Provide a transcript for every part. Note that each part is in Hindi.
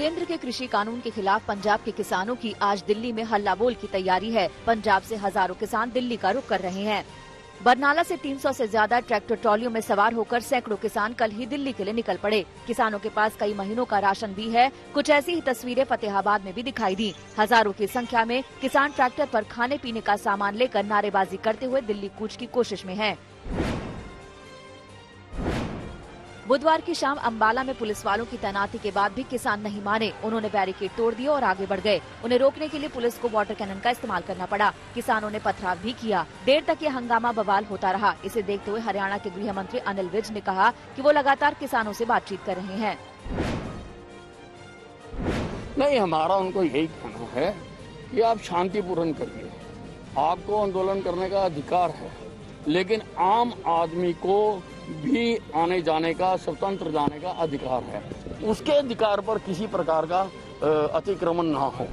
केंद्र के कृषि कानून के खिलाफ पंजाब के किसानों की आज दिल्ली में हल्ला बोल की तैयारी है। पंजाब से हजारों किसान दिल्ली का रुख कर रहे हैं। बरनाला से 300 से ज्यादा ट्रैक्टर ट्रॉलियों में सवार होकर सैकड़ों किसान कल ही दिल्ली के लिए निकल पड़े। किसानों के पास कई महीनों का राशन भी है। कुछ ऐसी ही तस्वीरें फतेहाबाद में भी दिखाई दी। हजारों की संख्या में किसान ट्रैक्टर पर खाने पीने का सामान लेकर नारेबाजी करते हुए दिल्ली कूच की कोशिश में हैं। बुधवार की शाम अंबाला में पुलिस वालों की तैनाती के बाद भी किसान नहीं माने। उन्होंने बैरिकेड तोड़ दिए और आगे बढ़ गए। उन्हें रोकने के लिए पुलिस को वाटर कैनन का इस्तेमाल करना पड़ा। किसानों ने पथराव भी किया। देर तक ये हंगामा बवाल होता रहा। इसे देखते हुए हरियाणा के गृह मंत्री अनिल विज ने कहा कि वो लगातार किसानों से बातचीत कर रहे हैं। नहीं, हमारा उनको यही कहना है कि आप शांतिपूर्ण करिए। आपको आंदोलन करने का अधिकार है, लेकिन आम आदमी को भी आने जाने का, स्वतंत्र जाने का अधिकार है। उसके अधिकार पर किसी प्रकार का अतिक्रमण ना हो।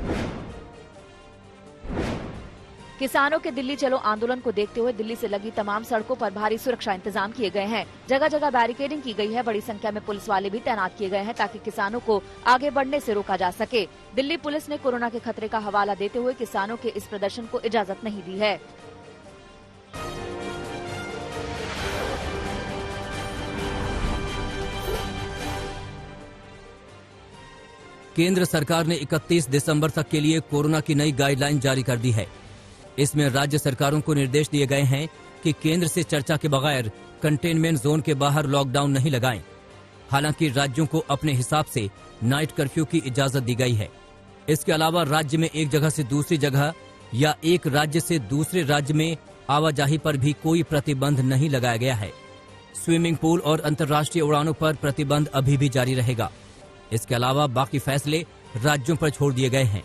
किसानों के दिल्ली चलो आंदोलन को देखते हुए दिल्ली से लगी तमाम सड़कों पर भारी सुरक्षा इंतजाम किए गए हैं। जगह जगह बैरिकेडिंग की गई है। बड़ी संख्या में पुलिस वाले भी तैनात किए गए हैं ताकि किसानों को आगे बढ़ने से रोका जा सके। दिल्ली पुलिस ने कोरोना के खतरे का हवाला देते हुए किसानों के इस प्रदर्शन को इजाजत नहीं दी है। केंद्र सरकार ने 31 दिसंबर तक के लिए कोरोना की नई गाइडलाइन जारी कर दी है। इसमें राज्य सरकारों को निर्देश दिए गए हैं कि केंद्र से चर्चा के बगैर कंटेनमेंट जोन के बाहर लॉकडाउन नहीं लगाएं। हालांकि राज्यों को अपने हिसाब से नाइट कर्फ्यू की इजाजत दी गई है। इसके अलावा राज्य में एक जगह से दूसरी जगह या एक राज्य से दूसरे राज्य में आवाजाही पर भी कोई प्रतिबंध नहीं लगाया गया है। स्विमिंग पूल और अंतर्राष्ट्रीय उड़ानों पर प्रतिबंध अभी भी जारी रहेगा। इसके अलावा बाकी फैसले राज्यों पर छोड़ दिए गए हैं।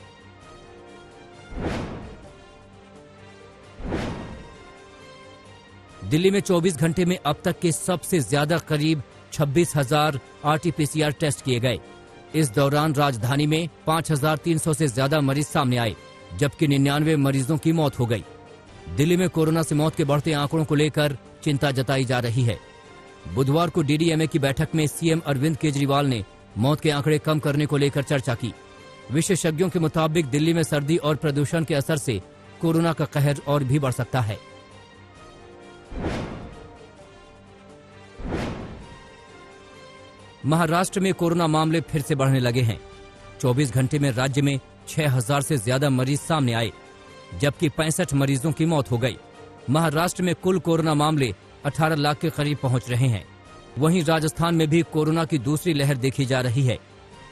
दिल्ली में 24 घंटे में अब तक के सबसे ज्यादा करीब 26,000 आरटीपीसीआर टेस्ट किए गए। इस दौरान राजधानी में 5,300 से ज्यादा मरीज सामने आए, जबकि 99 मरीजों की मौत हो गई। दिल्ली में कोरोना से मौत के बढ़ते आंकड़ों को लेकर चिंता जताई जा रही है। बुधवार को डीडीएमए की बैठक में सीएम अरविंद केजरीवाल ने मौत के आंकड़े कम करने को लेकर चर्चा की। विशेषज्ञों के मुताबिक दिल्ली में सर्दी और प्रदूषण के असर से कोरोना का कहर और भी बढ़ सकता है। महाराष्ट्र में कोरोना मामले फिर से बढ़ने लगे हैं। 24 घंटे में राज्य में 6,000 से ज्यादा मरीज सामने आए, जबकि 65 मरीजों की मौत हो गई। महाराष्ट्र में कुल कोरोना मामले 18 लाख के करीब पहुंच रहे हैं। वहीं राजस्थान में भी कोरोना की दूसरी लहर देखी जा रही है।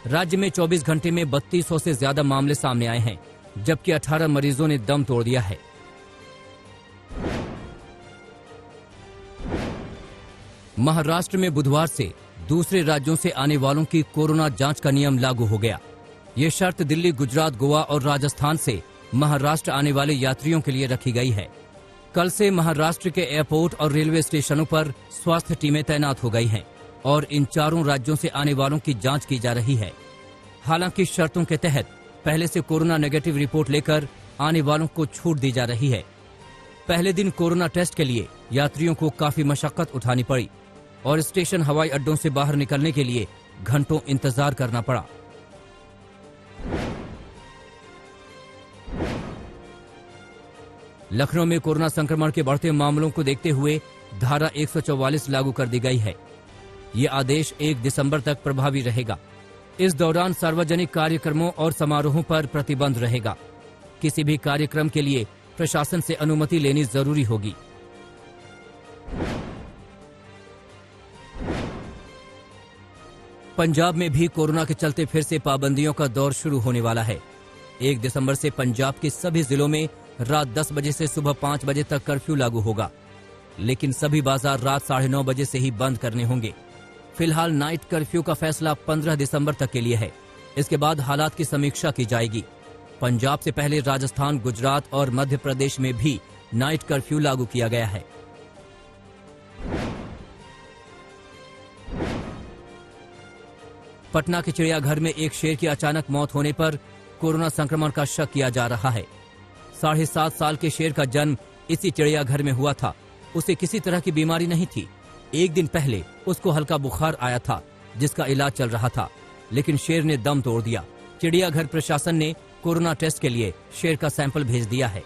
राज्य में 24 घंटे में 3200 से ज्यादा मामले सामने आए हैं, जबकि 18 मरीजों ने दम तोड़ दिया है। महाराष्ट्र में बुधवार से दूसरे राज्यों से आने वालों की कोरोना जांच का नियम लागू हो गया। ये शर्त दिल्ली, गुजरात, गोवा और राजस्थान से महाराष्ट्र आने वाले यात्रियों के लिए रखी गई है। कल से महाराष्ट्र के एयरपोर्ट और रेलवे स्टेशनों पर स्वास्थ्य टीमें तैनात हो गई हैं और इन चारों राज्यों से आने वालों की जांच की जा रही है। हालांकि शर्तों के तहत पहले से कोरोना नेगेटिव रिपोर्ट लेकर आने वालों को छूट दी जा रही है। पहले दिन कोरोना टेस्ट के लिए यात्रियों को काफी मशक्कत उठानी पड़ी और स्टेशन, हवाई अड्डों से बाहर निकलने के लिए घंटों इंतजार करना पड़ा। लखनऊ में कोरोना संक्रमण के बढ़ते मामलों को देखते हुए धारा 144 लागू कर दी गई है। ये आदेश 1 दिसंबर तक प्रभावी रहेगा। इस दौरान सार्वजनिक कार्यक्रमों और समारोहों पर प्रतिबंध रहेगा। किसी भी कार्यक्रम के लिए प्रशासन से अनुमति लेनी जरूरी होगी। पंजाब में भी कोरोना के चलते फिर से पाबंदियों का दौर शुरू होने वाला है। 1 दिसंबर से पंजाब के सभी जिलों में रात 10 बजे से सुबह 5 बजे तक कर्फ्यू लागू होगा, लेकिन सभी बाजार रात 9:30 बजे से ही बंद करने होंगे। फिलहाल नाइट कर्फ्यू का फैसला 15 दिसंबर तक के लिए है। इसके बाद हालात की समीक्षा की जाएगी। पंजाब से पहले राजस्थान, गुजरात और मध्य प्रदेश में भी नाइट कर्फ्यू लागू किया गया है। पटना के चिड़ियाघर में एक शेर की अचानक मौत होने पर कोरोना संक्रमण का शक किया जा रहा है। 7.5 साल के शेर का जन्म इसी चिड़ियाघर में हुआ था। उसे किसी तरह की बीमारी नहीं थी। एक दिन पहले उसको हल्का बुखार आया था, जिसका इलाज चल रहा था। लेकिन शेर ने दम तोड़ दिया। चिड़ियाघर प्रशासन ने कोरोना टेस्ट के लिए शेर का सैंपल भेज दिया है।